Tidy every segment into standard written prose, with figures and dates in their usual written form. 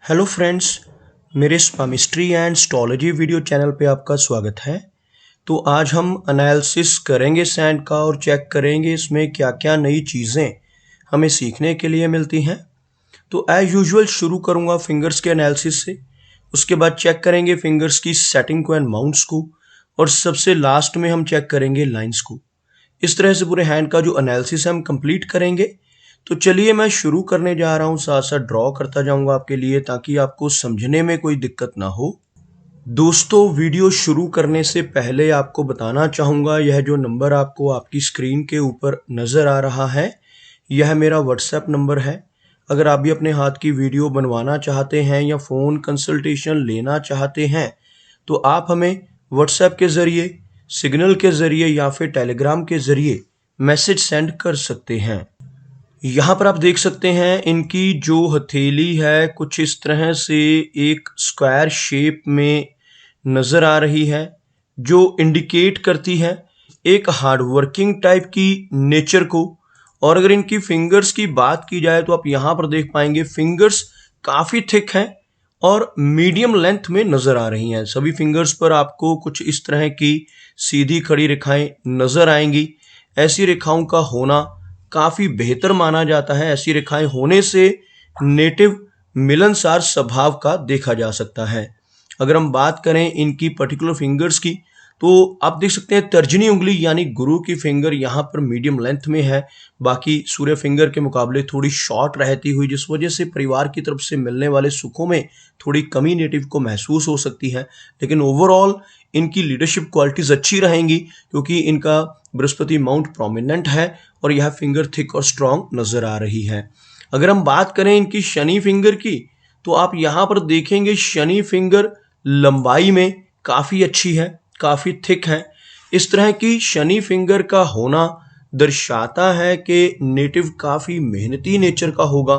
Hello friends, मेरे स्पामिस्ट्री and astrology video channel पे आपका स्वागत है। तो आज हम एनालिसिस करेंगे सैंड का और चेक करेंगे इसमें क्या क्या नई चीज़ें हमें सीखने के लिए मिलती हैं। तो एज यूजुअल शुरू करूँगा फिंगर्स के एनालिसिस से, उसके बाद चेक करेंगे फिंगर्स की सेटिंग को एंड माउंट्स को, और सबसे लास्ट में हम चेक करेंगे लाइंस को। इस तरह से पूरे हैंड का जो एनालिसिस है हम कंप्लीट करेंगे। तो चलिए मैं शुरू करने जा रहा हूँ, साथ साथ ड्रॉ करता जाऊंगा आपके लिए ताकि आपको समझने में कोई दिक्कत ना हो। दोस्तों, वीडियो शुरू करने से पहले आपको बताना चाहूँगा, यह जो नंबर आपको आपकी स्क्रीन के ऊपर नज़र आ रहा है यह मेरा व्हाट्सएप नंबर है। अगर आप भी अपने हाथ की वीडियो बनवाना चाहते हैं या फ़ोन कंसल्टेशन लेना चाहते हैं तो आप हमें व्हाट्सएप के ज़रिए, सिग्नल के ज़रिए या फिर टेलीग्राम के ज़रिए मैसेज सेंड कर सकते हैं। यहाँ पर आप देख सकते हैं इनकी जो हथेली है कुछ इस तरह से एक स्क्वायर शेप में नज़र आ रही है, जो इंडिकेट करती है एक हार्डवर्किंग टाइप की नेचर को। और अगर इनकी फिंगर्स की बात की जाए तो आप यहाँ पर देख पाएंगे फिंगर्स काफ़ी थिक हैं और मीडियम लेंथ में नज़र आ रही हैं। सभी फिंगर्स पर आपको कुछ इस तरह की सीधी खड़ी रेखाएं नज़र आएंगी। ऐसी रेखाओं का होना काफ़ी बेहतर माना जाता है। ऐसी रेखाएं होने से नेटिव मिलनसार स्वभाव का देखा जा सकता है। अगर हम बात करें इनकी पर्टिकुलर फिंगर्स की तो आप देख सकते हैं तर्जनी उंगली यानी गुरु की फिंगर यहाँ पर मीडियम लेंथ में है, बाकी सूर्य फिंगर के मुकाबले थोड़ी शॉर्ट रहती हुई, जिस वजह से परिवार की तरफ से मिलने वाले सुखों में थोड़ी कमी नेटिव को महसूस हो सकती है। लेकिन ओवरऑल इनकी लीडरशिप क्वालिटीज़ अच्छी रहेंगी क्योंकि इनका बृहस्पति माउंट प्रोमिनेंट है और यह फिंगर थिक और स्ट्रॉन्ग नज़र आ रही है। अगर हम बात करें इनकी शनि फिंगर की तो आप यहाँ पर देखेंगे शनि फिंगर लंबाई में काफ़ी अच्छी है, काफ़ी थिक है। इस तरह की शनि फिंगर का होना दर्शाता है कि नेटिव काफ़ी मेहनती नेचर का होगा,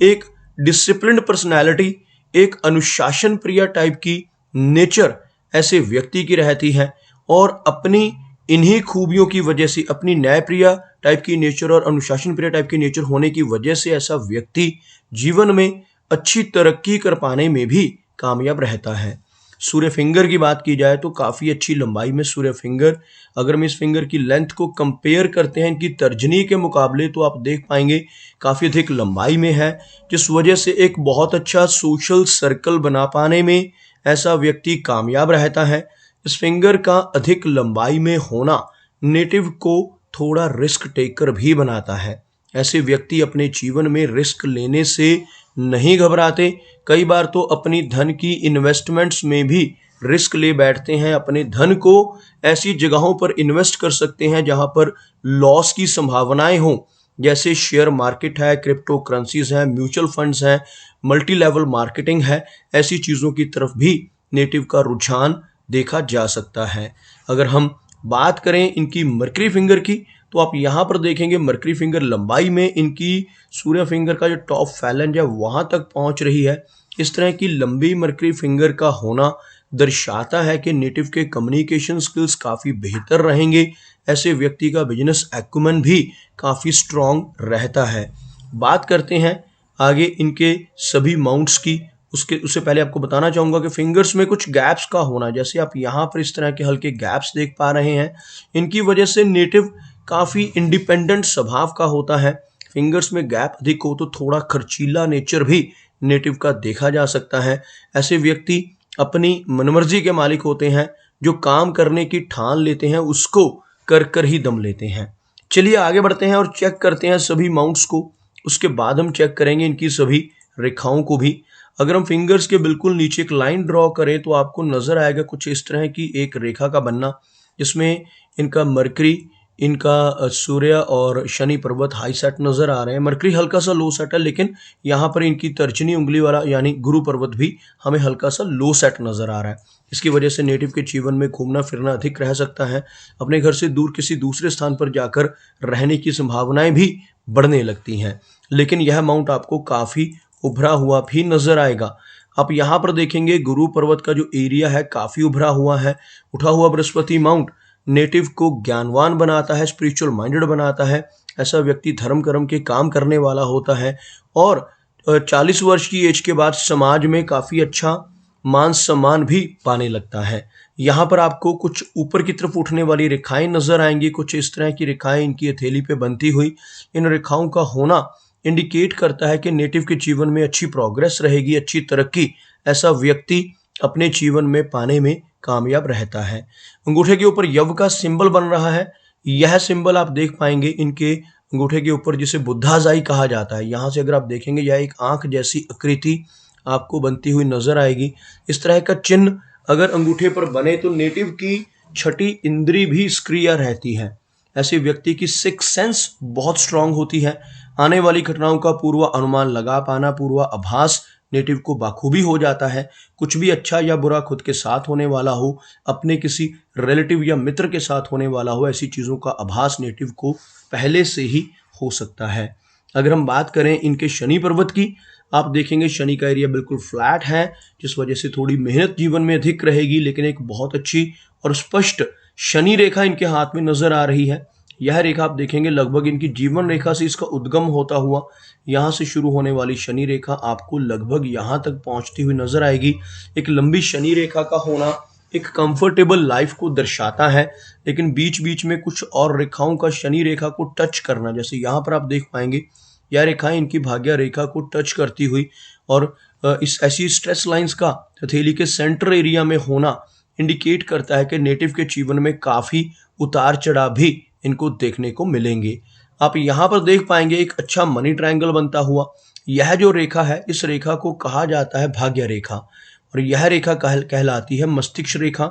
एक डिसिप्लिन्ड पर्सनैलिटी, एक अनुशासन प्रिय टाइप की नेचर ऐसे व्यक्ति की रहती है। और अपनी इन्हीं खूबियों की वजह से, अपनी न्यायप्रिय टाइप की नेचर और अनुशासन प्रिय टाइप की नेचर होने की वजह से ऐसा व्यक्ति जीवन में अच्छी तरक्की कर पाने में भी कामयाब रहता है। सूर्य फिंगर की बात की जाए तो काफ़ी अच्छी लंबाई में सूर्य फिंगर, अगर हम इस फिंगर की लेंथ को कंपेयर करते हैं इनकी तर्जनी के मुकाबले तो आप देख पाएंगे काफ़ी अधिक लंबाई में है, जिस वजह से एक बहुत अच्छा सोशल सर्कल बना पाने में ऐसा व्यक्ति कामयाब रहता है। इस फिंगर का अधिक लंबाई में होना नेटिव को थोड़ा रिस्क टेकर भी बनाता है। ऐसे व्यक्ति अपने जीवन में रिस्क लेने से नहीं घबराते, कई बार तो अपनी धन की इन्वेस्टमेंट्स में भी रिस्क ले बैठते हैं। अपने धन को ऐसी जगहों पर इन्वेस्ट कर सकते हैं जहां पर लॉस की संभावनाएं हों, जैसे शेयर मार्केट है, क्रिप्टो करेंसीज हैं, म्यूचुअल फंड्स हैं, मल्टी लेवल मार्केटिंग है। ऐसी चीज़ों की तरफ भी नेटिव का रुझान देखा जा सकता है। अगर हम बात करें इनकी मरकरी फिंगर की तो आप यहाँ पर देखेंगे मरकरी फिंगर लंबाई में इनकी सूर्य फिंगर का जो टॉप फैलेंज है वहाँ तक पहुँच रही है। इस तरह की लंबी मरकरी फिंगर का होना दर्शाता है कि नेटिव के कम्युनिकेशन स्किल्स काफ़ी बेहतर रहेंगे। ऐसे व्यक्ति का बिजनेस एक्यूमेन भी काफ़ी स्ट्रॉन्ग रहता है। बात करते हैं आगे इनके सभी माउंट्स की। उससे पहले आपको बताना चाहूँगा कि फिंगर्स में कुछ गैप्स का होना, जैसे आप यहाँ पर इस तरह के हल्के गैप्स देख पा रहे हैं, इनकी वजह से नेटिव काफ़ी इंडिपेंडेंट स्वभाव का होता है। फिंगर्स में गैप अधिक हो तो थोड़ा खर्चीला नेचर भी नेटिव का देखा जा सकता है। ऐसे व्यक्ति अपनी मनमर्जी के मालिक होते हैं, जो काम करने की ठान लेते हैं उसको कर कर ही दम लेते हैं। चलिए आगे बढ़ते हैं और चेक करते हैं सभी माउंट्स को। उसके बाद हम चेक करेंगे इनकी सभी रेखाओं को भी। अगर हम फिंगर्स के बिल्कुल नीचे एक लाइन ड्रॉ करें तो आपको नज़र आएगा कुछ इस तरह की एक रेखा का बनना, जिसमें इनका मरकरी, इनका सूर्य और शनि पर्वत हाई सेट नज़र आ रहे हैं। मरकरी हल्का सा लो सेट है, लेकिन यहाँ पर इनकी तर्जनी उंगली वाला यानी गुरु पर्वत भी हमें हल्का सा लो सेट नज़र आ रहा है। इसकी वजह से नेटिव के जीवन में घूमना फिरना अधिक रह सकता है। अपने घर से दूर किसी दूसरे स्थान पर जाकर रहने की संभावनाएं भी बढ़ने लगती हैं। लेकिन यह माउंट आपको काफ़ी उभरा हुआ भी नज़र आएगा। आप यहाँ पर देखेंगे गुरु पर्वत का जो एरिया है काफ़ी उभरा हुआ है। उठा हुआ बृहस्पति माउंट नेटिव को ज्ञानवान बनाता है, स्पिरिचुअल माइंडेड बनाता है। ऐसा व्यक्ति धर्म कर्म के काम करने वाला होता है और 40 वर्ष की एज के बाद समाज में काफ़ी अच्छा मान सम्मान भी पाने लगता है। यहाँ पर आपको कुछ ऊपर की तरफ उठने वाली रेखाएं नजर आएंगी, कुछ इस तरह की रेखाएं इनकी हथेली पे बनती हुई। इन रेखाओं का होना इंडिकेट करता है कि नेटिव के जीवन में अच्छी प्रोग्रेस रहेगी, अच्छी तरक्की ऐसा व्यक्ति अपने जीवन में पाने में कामयाब रहता है। अंगूठे के ऊपर यव का सिंबल बन रहा है। यह सिंबल आप देख पाएंगे इनके अंगूठे के ऊपर, जिसे बुद्धाजाई कहा जाता है। यहाँ से अगर आप देखेंगे यह एक आंख जैसी आकृति आपको बनती हुई नजर आएगी। इस तरह का चिन्ह अगर अंगूठे पर बने तो नेटिव की छठी इंद्री भी सक्रिय रहती है। ऐसे व्यक्ति की सिक्स सेंस बहुत स्ट्रांग होती है। आने वाली घटनाओं का पूर्व अनुमान लगा पाना, पूर्व आभास नेटिव को बाखूबी हो जाता है। कुछ भी अच्छा या बुरा खुद के साथ होने वाला हो, अपने किसी रिलेटिव या मित्र के साथ होने वाला हो, ऐसी चीज़ों का आभास नेटिव को पहले से ही हो सकता है। अगर हम बात करें इनके शनि पर्वत की, आप देखेंगे शनि का एरिया बिल्कुल फ्लैट है, जिस वजह से थोड़ी मेहनत जीवन में अधिक रहेगी, लेकिन एक बहुत अच्छी और स्पष्ट शनि रेखा इनके हाथ में नजर आ रही है। यह रेखा आप देखेंगे लगभग इनकी जीवन रेखा से इसका उद्गम होता हुआ यहाँ से शुरू होने वाली शनि रेखा आपको लगभग यहाँ तक पहुँचती हुई नजर आएगी। एक लंबी शनि रेखा का होना एक कंफर्टेबल लाइफ को दर्शाता है, लेकिन बीच बीच में कुछ और रेखाओं का शनि रेखा को टच करना, जैसे यहाँ पर आप देख पाएंगे यह रेखाएं इनकी भाग्य रेखा को टच करती हुई और इस ऐसी स्ट्रेस लाइंस का हथेली के सेंटर एरिया में होना इंडिकेट करता है कि नेटिव के जीवन में काफ़ी उतार चढ़ाव भी इनको देखने को मिलेंगे। आप यहाँ पर देख पाएंगे एक अच्छा मनी ट्रायंगल बनता हुआ। यह जो रेखा है, इस रेखा को कहा जाता है भाग्य रेखा, और यह रेखा कहलाती है मस्तिष्क रेखा।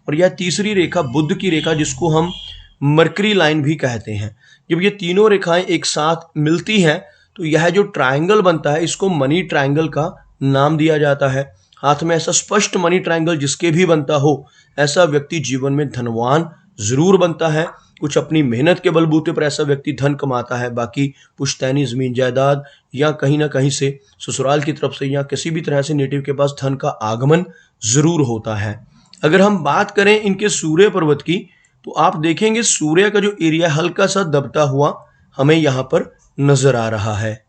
और यह तीसरी रेखा बुध की रेखा, जिसको हम मरकरी लाइन भी कहते हैं। जब ये तीनों रेखाएं एक साथ मिलती हैं तो यह जो ट्रायंगल बनता है, इसको मनी ट्रायंगल का नाम दिया जाता है। हाथ में ऐसा स्पष्ट मनी ट्रायंगल जिसके भी बनता हो, ऐसा व्यक्ति जीवन में धनवान जरूर बनता है। कुछ अपनी मेहनत के बलबूते पर ऐसा व्यक्ति धन कमाता है, बाकी पुश्तैनी जमीन जायदाद या कहीं ना कहीं से ससुराल की तरफ से या किसी भी तरह से नेटिव के पास धन का आगमन जरूर होता है। अगर हम बात करें इनके सूर्य पर्वत की, तो आप देखेंगे सूर्य का जो एरिया हल्का सा दबता हुआ हमें यहाँ पर नजर आ रहा है।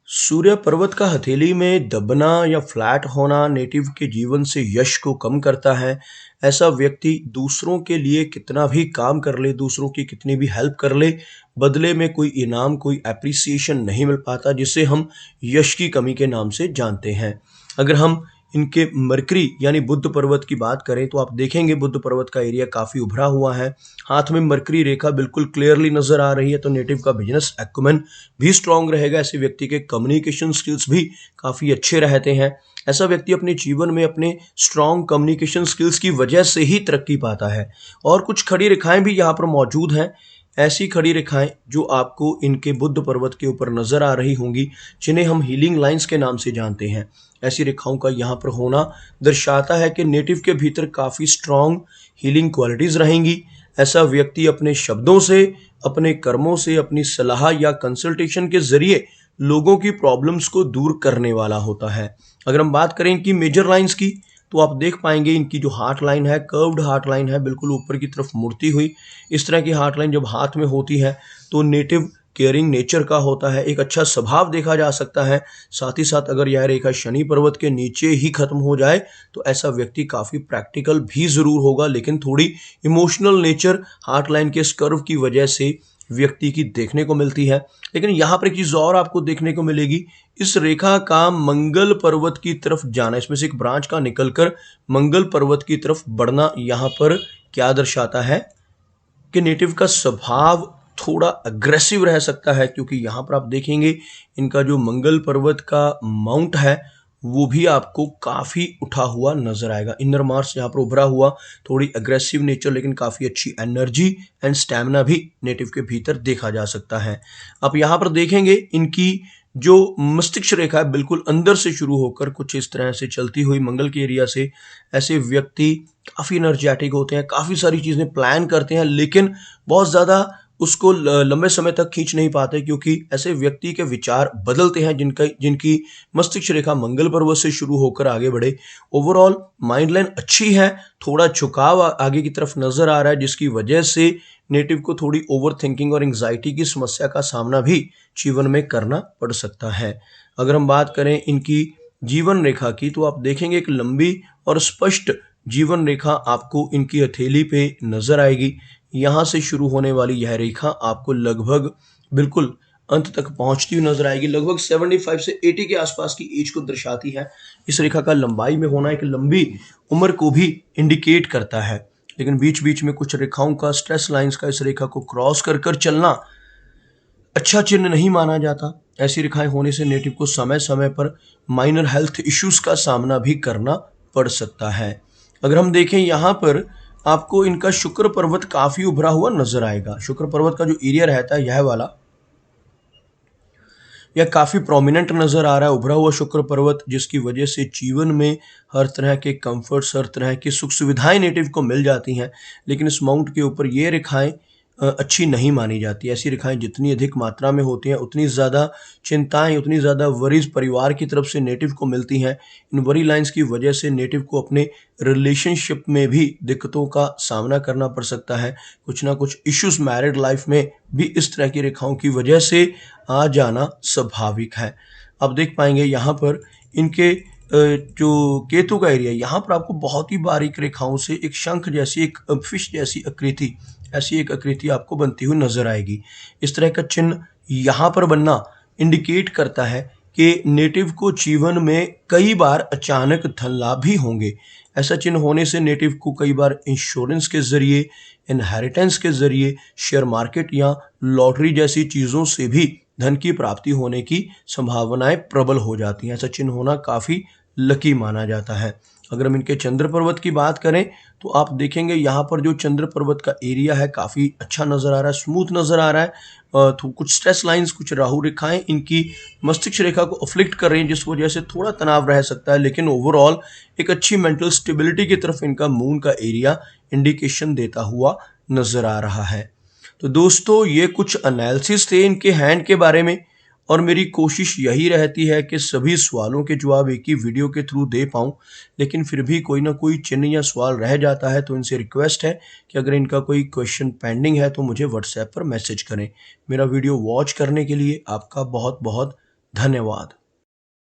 सूर्य पर्वत का हथेली में दबना या फ्लैट होना नेटिव के जीवन से यश को कम करता है। ऐसा व्यक्ति दूसरों के लिए कितना भी काम कर ले, दूसरों की कितनी भी हेल्प कर ले, बदले में कोई इनाम, कोई एप्रिसिएशन नहीं मिल पाता, जिसे हम यश की कमी के नाम से जानते हैं। अगर हम इनके मरकरी यानी बुध पर्वत की बात करें तो आप देखेंगे बुध पर्वत का एरिया काफ़ी उभरा हुआ है। हाथ में मरकरी रेखा बिल्कुल क्लियरली नजर आ रही है, तो नेटिव का बिजनेस एक्युमेन भी स्ट्रांग रहेगा। ऐसे व्यक्ति के कम्युनिकेशन स्किल्स भी काफ़ी अच्छे रहते हैं। ऐसा व्यक्ति अपने जीवन में अपने स्ट्रांग कम्युनिकेशन स्किल्स की वजह से ही तरक्की पाता है। और कुछ खड़ी रेखाएं भी यहाँ पर मौजूद हैं, ऐसी खड़ी रेखाएं जो आपको इनके बुध पर्वत के ऊपर नजर आ रही होंगी, जिन्हें हम हीलिंग लाइंस के नाम से जानते हैं। ऐसी रेखाओं का यहाँ पर होना दर्शाता है कि नेटिव के भीतर काफ़ी स्ट्रांग हीलिंग क्वालिटीज़ रहेंगी। ऐसा व्यक्ति अपने शब्दों से, अपने कर्मों से, अपनी सलाह या कंसल्टेशन के जरिए लोगों की प्रॉब्लम्स को दूर करने वाला होता है। अगर हम बात करें इनकी मेजर लाइंस की, तो आप देख पाएंगे इनकी जो हार्ट लाइन है, कर्व्ड हार्ट लाइन है, बिल्कुल ऊपर की तरफ मुड़ती हुई। इस तरह की हार्ट लाइन जब हाथ में होती है तो नेटिव केयरिंग नेचर का होता है, एक अच्छा स्वभाव देखा जा सकता है। साथ ही साथ अगर यह रेखा शनि पर्वत के नीचे ही खत्म हो जाए तो ऐसा व्यक्ति काफ़ी प्रैक्टिकल भी ज़रूर होगा, लेकिन थोड़ी इमोशनल नेचर हार्ट लाइन के इस कर्व की वजह से व्यक्ति की देखने को मिलती है। लेकिन यहाँ पर एक चीज़ और आपको देखने को मिलेगी, इस रेखा का मंगल पर्वत की तरफ जाना, इसमें से एक ब्रांच का निकलकर मंगल पर्वत की तरफ बढ़ना, यहाँ पर क्या दर्शाता है कि नेटिव का स्वभाव थोड़ा अग्रेसिव रह सकता है। क्योंकि यहाँ पर आप देखेंगे इनका जो मंगल पर्वत का माउंट है वो भी आपको काफ़ी उठा हुआ नजर आएगा। इनर मार्स यहाँ पर उभरा हुआ, थोड़ी अग्रेसिव नेचर, लेकिन काफ़ी अच्छी एनर्जी एंड स्टैमिना भी नेटिव के भीतर देखा जा सकता है। आप यहाँ पर देखेंगे इनकी जो मस्तिष्क रेखा है बिल्कुल अंदर से शुरू होकर कुछ इस तरह से चलती हुई मंगल के एरिया से, ऐसे व्यक्ति काफ़ी एनर्जेटिक होते हैं, काफ़ी सारी चीज़ें प्लान करते हैं, लेकिन बहुत ज़्यादा उसको लंबे समय तक खींच नहीं पाते, क्योंकि ऐसे व्यक्ति के विचार बदलते हैं जिनकी मस्तिष्क रेखा मंगल पर्वत से शुरू होकर आगे बढ़े। ओवरऑल माइंड लाइन अच्छी है, थोड़ा झुकाव आगे की तरफ नजर आ रहा है, जिसकी वजह से नेटिव को थोड़ी ओवर थिंकिंग और एंग्जाइटी की समस्या का सामना भी जीवन में करना पड़ सकता है। अगर हम बात करें इनकी जीवन रेखा की, तो आप देखेंगे एक लंबी और स्पष्ट जीवन रेखा आपको इनकी हथेली पे नजर आएगी। यहाँ से शुरू होने वाली यह रेखा आपको लगभग बिल्कुल अंत तक पहुंचती हुई नजर आएगी। लगभग 75 से 80 के आसपास की एज को दर्शाती है। इस रेखा का लंबाई में होना एक लंबी उम्र को भी इंडिकेट करता है, लेकिन बीच बीच में कुछ रेखाओं का, स्ट्रेस लाइंस का इस रेखा को क्रॉस कर कर चलना अच्छा चिन्ह नहीं माना जाता। ऐसी रेखाएं होने से नेटिव को समय समय पर माइनर हेल्थ इश्यूज का सामना भी करना पड़ सकता है। अगर हम देखें यहाँ पर आपको इनका शुक्र पर्वत काफी उभरा हुआ नजर आएगा। शुक्र पर्वत का जो एरिया रहता है यह वाला, यह काफी प्रोमिनेंट नजर आ रहा है, उभरा हुआ शुक्र पर्वत, जिसकी वजह से जीवन में हर तरह के कंफर्ट्स, हर तरह की सुख सुविधाएं नेटिव को मिल जाती हैं। लेकिन इस माउंट के ऊपर ये रेखाएं अच्छी नहीं मानी जाती। ऐसी रेखाएं जितनी अधिक मात्रा में होती हैं उतनी ज़्यादा चिंताएं, उतनी ज़्यादा वरीज परिवार की तरफ से नेटिव को मिलती हैं। इन वरी लाइंस की वजह से नेटिव को अपने रिलेशनशिप में भी दिक्कतों का सामना करना पड़ सकता है। कुछ ना कुछ इश्यूज मैरिड लाइफ में भी इस तरह की रेखाओं की वजह से आ जाना स्वाभाविक है। आप देख पाएंगे यहाँ पर इनके जो केतु का एरिया, यहाँ पर आपको बहुत ही बारीक रेखाओं से एक शंख जैसी, एक फिश जैसी आकृति, ऐसी एक आकृति आपको बनती हुई नजर आएगी। इस तरह का चिन्ह यहाँ पर बनना इंडिकेट करता है कि नेटिव को जीवन में कई बार अचानक धन लाभ भी होंगे। ऐसा चिन्ह होने से नेटिव को कई बार इंश्योरेंस के जरिए, इनहेरिटेंस के जरिए, शेयर मार्केट या लॉटरी जैसी चीज़ों से भी धन की प्राप्ति होने की संभावनाएं प्रबल हो जाती हैं। ऐसा चिन्ह होना काफ़ी लकी माना जाता है। अगर हम इनके चंद्र पर्वत की बात करें, तो आप देखेंगे यहाँ पर जो चंद्र पर्वत का एरिया है काफ़ी अच्छा नज़र आ रहा है, स्मूथ नज़र आ रहा है। तो कुछ स्ट्रेस लाइंस, कुछ राहु रेखाएं इनकी मस्तिष्क रेखा को अफ्लिक्ट कर रही हैं, जिस वजह से थोड़ा तनाव रह सकता है। लेकिन ओवरऑल एक अच्छी मेंटल स्टेबिलिटी की तरफ इनका मून का एरिया इंडिकेशन देता हुआ नज़र आ रहा है। तो दोस्तों, ये कुछ एनालिसिस थे इनके हैंड के बारे में, और मेरी कोशिश यही रहती है कि सभी सवालों के जवाब एक ही वीडियो के थ्रू दे पाऊँ। लेकिन फिर भी कोई ना कोई चिन्ह या सवाल रह जाता है, तो इनसे रिक्वेस्ट है कि अगर इनका कोई क्वेश्चन पेंडिंग है तो मुझे व्हाट्सएप पर मैसेज करें। मेरा वीडियो वॉच करने के लिए आपका बहुत बहुत धन्यवाद।